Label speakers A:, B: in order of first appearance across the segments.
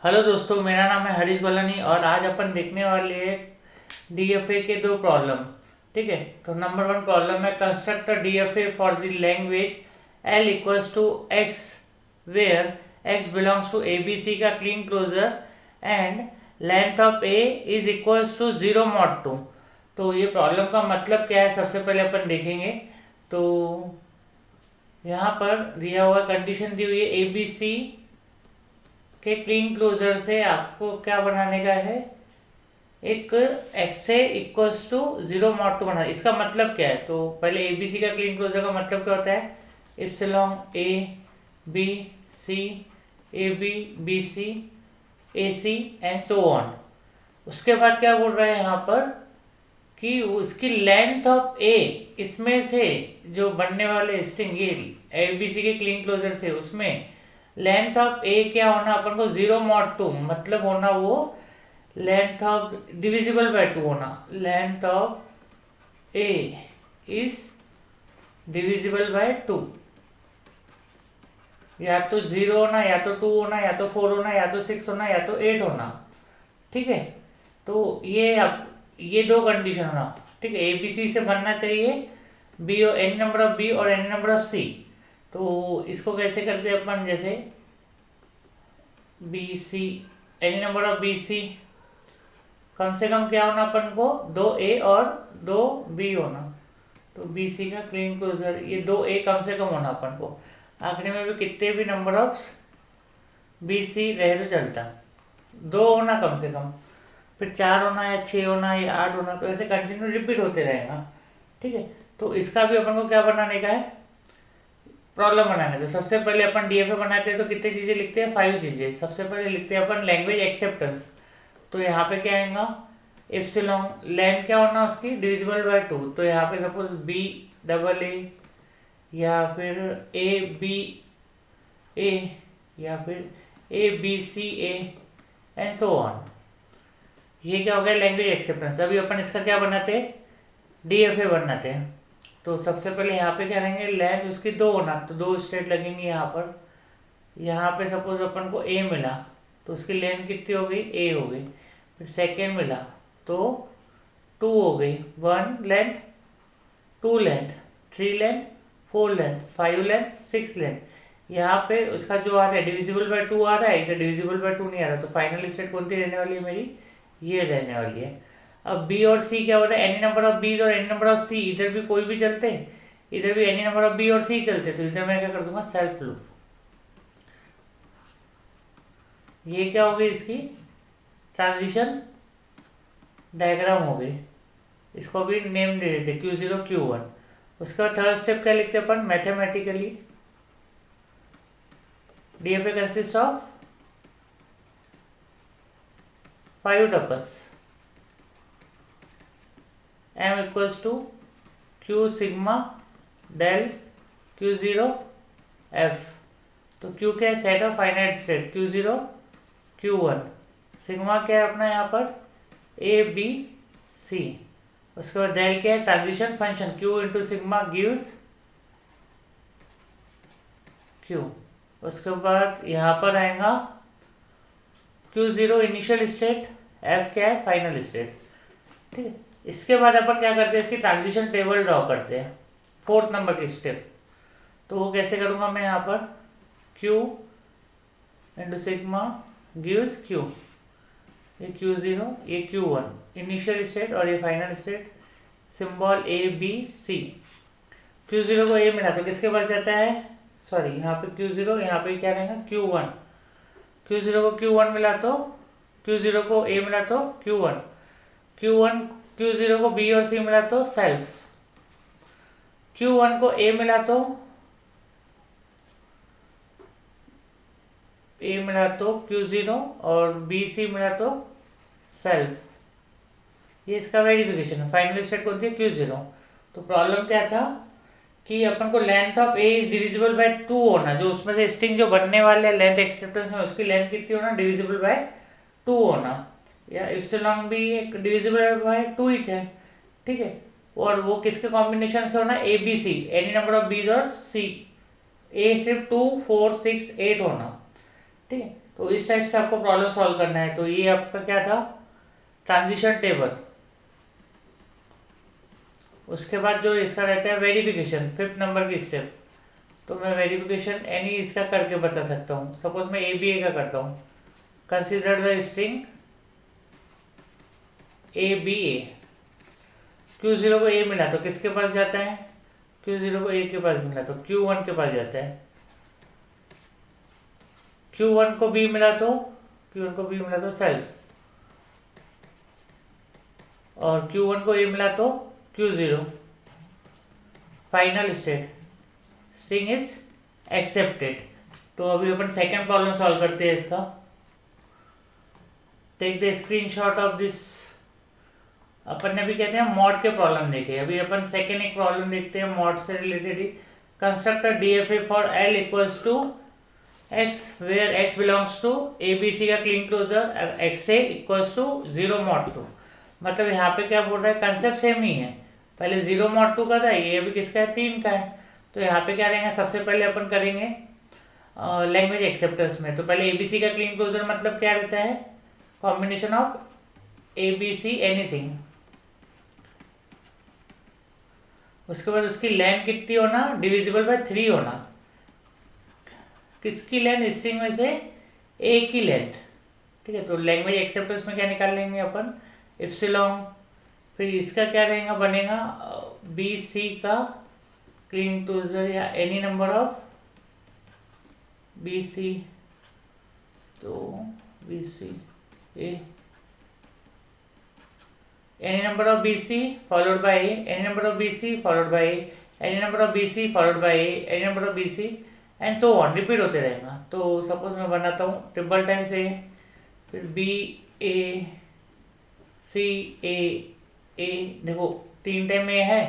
A: Hello दोस्तों, मेरा नाम है हरीश बलानी और आज अपन देखने वाले हैं डीएफए के दो प्रॉब्लम। ठीक है, तो नंबर वन प्रॉब्लम है construct a DFA for the language L equals to X where X belongs to A B C का Kleene closure and length of A is equals to 0 mod 2। तो ये problem का मतलब क्या है, सबसे पहले अपन देखेंगे। तो यहाँ पर दिया हुआ कंडीशन दी हुई है ए बी सी के क्लीन क्लोजर से आपको क्या बनाने का है, एक x A equals to 0 mod 2 बनाना। इसका मतलब क्या है, तो पहले एबीसी का क्लीन क्लोजर का मतलब क्या होता है, epsilon A B C A B B C A C and so on. उसके बाद क्या बोल रहा है यहाँ पर कि उसकी लेंथ ऑफ ए, इसमें से जो बनने वाले स्ट्रिंग ये एबीसी के क्लीन क्लोजर से, उसमें लेंथ ऑफ ए क्या होना अपन को 0 mod 2, मतलब होना वो लेंथ ऑफ डिविजिबल बाय 2 होना। Length of A is divisible by 2, या तो 0 होना, या तो 2 होना, या तो 4 होना, या तो 6 होना, या तो 8 होना। ठीक है, तो ये दो कंडीशन होना। ठीक है, ए बी सी से बनना चाहिए बी और एनी नंबर ऑफ बी और एनी नंबर ऑफ सी। तो इसको कैसे करते हैं अपन, जैसे B C, any number of B C, कम से कम क्या होना अपन को, 2 ए और 2 बी होना। तो बी सी का क्लीन क्लोजर, ये 2 ए कम से कम होना अपन को। आखिरी में भी कितने भी नंबर ऑफ बी सी रहे तो चलता, 2 होना कम से कम, फिर 4 होना या 6 होना या 8 होना, तो ऐसे कंटिन्यू रिपीट होते रहेगा। ठीक है, तो इसका भी अपन को क्या बनाने का है, प्रॉब्लम बनाने। तो सबसे पहले अपन डीएफए बनाते हैं तो कितनी चीज़ें लिखते हैं, 5 चीज़ें। सबसे पहले लिखते हैं अपन लैंग्वेज एक्सेप्टेंस। तो यहाँ पे क्या आएगा, इप्सिलॉन लेंथ क्या होना उसकी, डिविजिबल बाय 2। तो यहाँ पे सपोज बी डबल ए, या फिर ए बी ए, या फिर A B C A and so on. ये क्या हो गया, लैंग्वेज एक्सेप्टेंस। अभी अपन इसका क्या बनाते हैं, डीएफए बनाते हैं। तो सबसे पहले यहाँ पे क्या रहेंगे, लेंथ उसकी 2 होना, तो 2 स्टेट लगेंगे यहाँ पर। यहाँ पे सपोज अपन को ए मिला, तो उसकी लेंथ कितनी हो गई, ए हो गई। फिर सेकेंड मिला तो 2 हो गई, 1 length, 2 length, 3 length, 4 length, 5 length, 6 length. यहाँ पे उसका जो आ रहा है डिविजिबल बाय 2 आ रहा है, इधर डिविजिबल बाय 2 नहीं आ रहा। तो फाइनल स्टेट कौन सी रहने वाली है मेरी, ये रहने वाली है। अब बी और सी क्या हो रहा है, एनी नंबर ऑफ बीज और एनी नंबर ऑफ सी, इधर भी कोई भी चलते, इधर भी एनी नंबर ऑफ बी और सी चलते। तो इधर मैं क्या कर दूंगा, सेल्फ लूप। ये क्या हो गई, इसकी ट्रांजिशन डायग्राम हो गई। इसको भी नेम दे देते Q0 Q1। उसके बाद थर्ड स्टेप क्या लिखते हैं अपन, mathematically DFA consist of 5 tuples, m equals to Q sigma del Q0 F। तो Q क्या है, set of finite state, Q0 Q1। Sigma क्या है अपना यहाँ पर, ए बी सी। उसके बाद डेल क्या है, transition function, Q into sigma gives Q। उसके बाद यहाँ पर आएगा Q0 इनिशियल स्टेट, F क्या है, फाइनल स्टेट। ठीक है, इसके बाद अपन क्या करते हैं, इसकी ट्रांजिशन टेबल ड्रॉ करते हैं, फोर्थ नंबर की स्टेप। तो वो कैसे करूँगा मैं, यहाँ पर Q into sigma gives Q, ये Q0 ये Q1 इनिशियल स्टेट और ये final state, symbol A B C. Q0 को ए मिला तो किसके पास जाता है, सॉरी यहाँ पे Q0, यहाँ पे क्या रहेगा Q1। Q0 को Q1 मिला तो, Q0 को ए मिला तो Q1, Q1 Q0 को बी और सी मिला तो सेल्फ, Q1 को ए मिला तो Q0 और बी सी मिला तो सेल्फ। ये इसका वेरिफिकेशन है। फाइनल स्टेट कौन थी, Q0। तो प्रॉब्लम क्या था कि अपन को length of A is divisible by 2 होना, जो उसमें से स्ट्रिंग जो बनने वाले लेंथ एक्सेप्टेंस में उसकी लेंथ कितनी होना, डिविजिबल बाय 2 होना, या इप्सिलॉन भी एक डिविजिबल बाय 2 ही है। ठीक है, और वो किसके कॉम्बिनेशन से होना, A B C, any number of B's और सी। ए सिर्फ 2 4 6 8 होना। ठीक है, तो इस टाइप से आपको प्रॉब्लम सॉल्व करना है। तो ये आपका क्या था, ट्रांजिशन टेबल। उसके बाद जो इसका रहता है वेरिफिकेशन, 5th नंबर की स्टेप। तो मैं वेरिफिकेशन एनी इसका करके बता सकता हूँ। सपोज मैं ए बी ए का करता हूँ, consider the string A B A. Q0 को ए मिला तो किसके पास जाता है, Q0 को ए के पास मिला तो Q1 के पास जाता है। Q1 को बी मिला तो सेल्फ, और Q1 को ए मिला तो Q0। Final state, string is accepted. तो अभी अपन सेकंड प्रॉब्लम सॉल्व करते हैं इसका। Take the screenshot of this. अपन ने भी कहते हैं मॉड के प्रॉब्लम देखे, अभी अपन सेकंड एक प्रॉब्लम देखते हैं मॉड से रिलेटेड ही। Construct a DFA for L equals to X where X belongs to ABC का Kleene closure X A equals to 0 mod 2। मतलब यहाँ पे क्या बोल रहा है, कंसेप्ट सेम ही है। पहले 0 mod 2 का था, ये अभी किसका है, 3 का है। तो यहाँ पे क्या रहेंगे, सबसे पहले अपन करेंगे लैंग्वेज एक्सेप्टेंस में। तो पहले एबीसी का क्लीन क्लोजर मतलब क्या रहता है, कॉम्बिनेशन ऑफ एबीसी एनीथिंग। उसके बाद उसकी लेंथ कितनी होना, डिविजिबल बाय 3 होना। किसकी लेंथ, स्ट्रिंग में से ए की लेंथ। ठीक है, तो लैंग्वेज एक्सेप्टेंस में क्या निकाल लेंगे अपन, इप्सिलॉन। फिर इसका क्या रहेगा, बनेगा बी सी का क्लीन क्लोजर या any number of B C. तो B C A, any number of BC followed by A, any number of BC followed by A, any number of BC followed by A, any number of BC and so on, repeat होते रहेगा। तो suppose मैं बनाता हूँ triple time से, फिर B ए C ए ए, देखो 3 time ए है,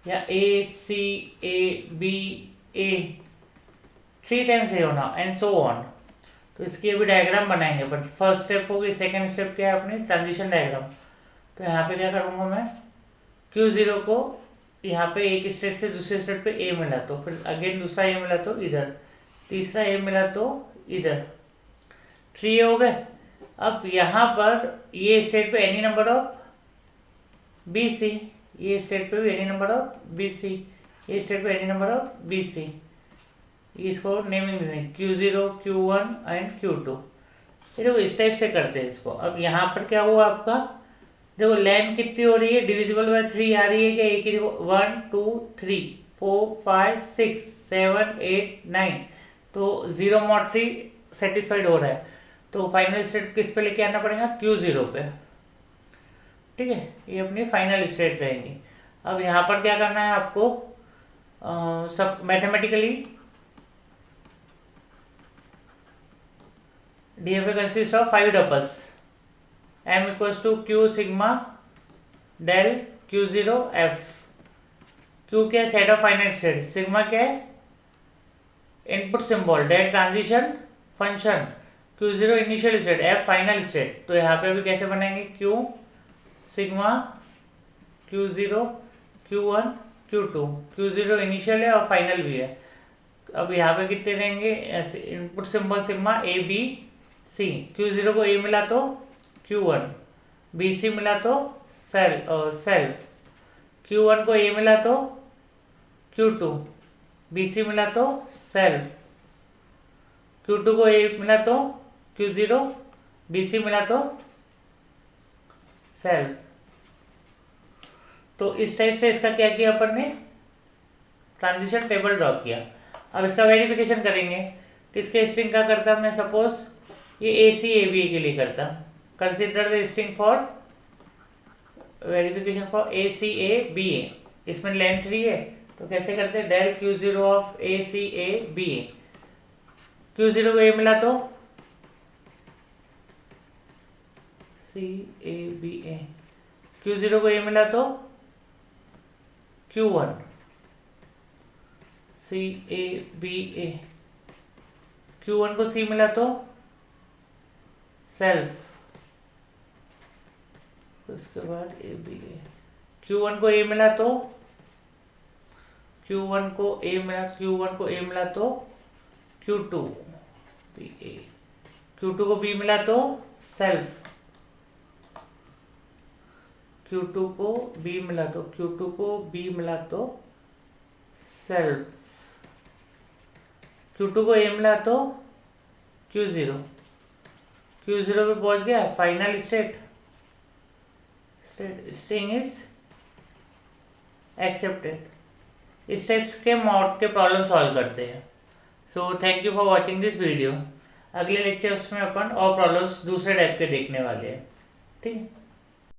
A: या ए C A B A 3 times ए होना एंड सो ऑन। तो इसकी अभी डायग्राम बनाएंगे, बट फर्स्ट स्टेप होगी, सेकेंड स्टेप क्या है अपनी, ट्रांजिशन डायग्राम। तो यहाँ पे क्या करूँगा मैं, Q0 को यहाँ पे एक स्टेट से दूसरे स्टेट पे ए मिला तो फिर अगेन दूसरा ए मिला तो इधर, तीसरा ए मिला तो इधर, 3 ए हो गए। अब यहाँ पर ये स्टेट पे any number of B C, ये स्टेट पे भी any number of B C, ये स्टेट पे any number of B C. इसको नेमिंग देंगे Q0 Q1 एंड Q2। देखो इस टाइप से करते हैं इसको। अब यहाँ पर क्या हुआ आपका, देखो लेंथ कितनी हो रही है, डिविजिबल बाय 3 आ रही है क्या, एक ही, देखो 1 2 3 4 5 6 7 8 9। तो 0 mod 3 सेटिस्फाइड हो रहा है। तो फाइनल स्टेट किस पे लेके आना पड़ेगा, Q0 पे। ठीक है, ये अपनी फाइनल स्टेट रहेंगी। अब यहाँ पर क्या करना है आपको, सब mathematically DFA consist of 5 tuples, m equals to q sigma del Q0 f। q क्या है, set of finite state, sigma क्या है, input symbol, del transition function, Q0 initial state, f final state. तो यहाँ पे भी कैसे बनाएंगे, q sigma Q0 Q1 Q2, Q0 initial है और फाइनल भी है। अब यहाँ पे कितने रहेंगे, input symbol sigma A B C. Q0 को ए मिला तो Q1, BC मिला तो सेल्फ, Q1 को ए मिला तो Q2, BC मिला तो सेल्फ, Q2 को ए मिला तो Q0, BC मिला तो सेल्फ। तो इस टाइप से इसका क्या किया अपन ने, ट्रांजिशन टेबल ड्रॉ किया। अब इसका वेरिफिकेशन करेंगे, किसके स्ट्रिंग का करता मैं, सपोज ये ए सी ए बी के लिए करता। Consider the string for verification for A C A B A, इसमें लेंथ 3 है। तो कैसे करते हैं, del Q0 of A C A B A. Q0 को ए मिला तो सी ए बी ए, Q0 को ए मिला तो Q1 C A B A, Q1 को सी मिला तो सेल्फ, उसके बाद ए बी ए, Q1 को ए मिला तो Q1 को ए मिला तो Q2 बी ए, Q2 को B मिला तो सेल्फ, Q2 को B मिला तो Q2 को B मिला तो सेल्फ, Q2 को A मिला तो Q0, Q0 पे पहुंच गया, final state string is accepted. इस टाइप्स के मॉड के प्रॉब्लम सॉल्व करते हैं। So thank you for watching this video. अगले लेक्चर्स में अपन और प्रॉब्लम्स दूसरे टाइप के देखने वाले हैं। ठीक है।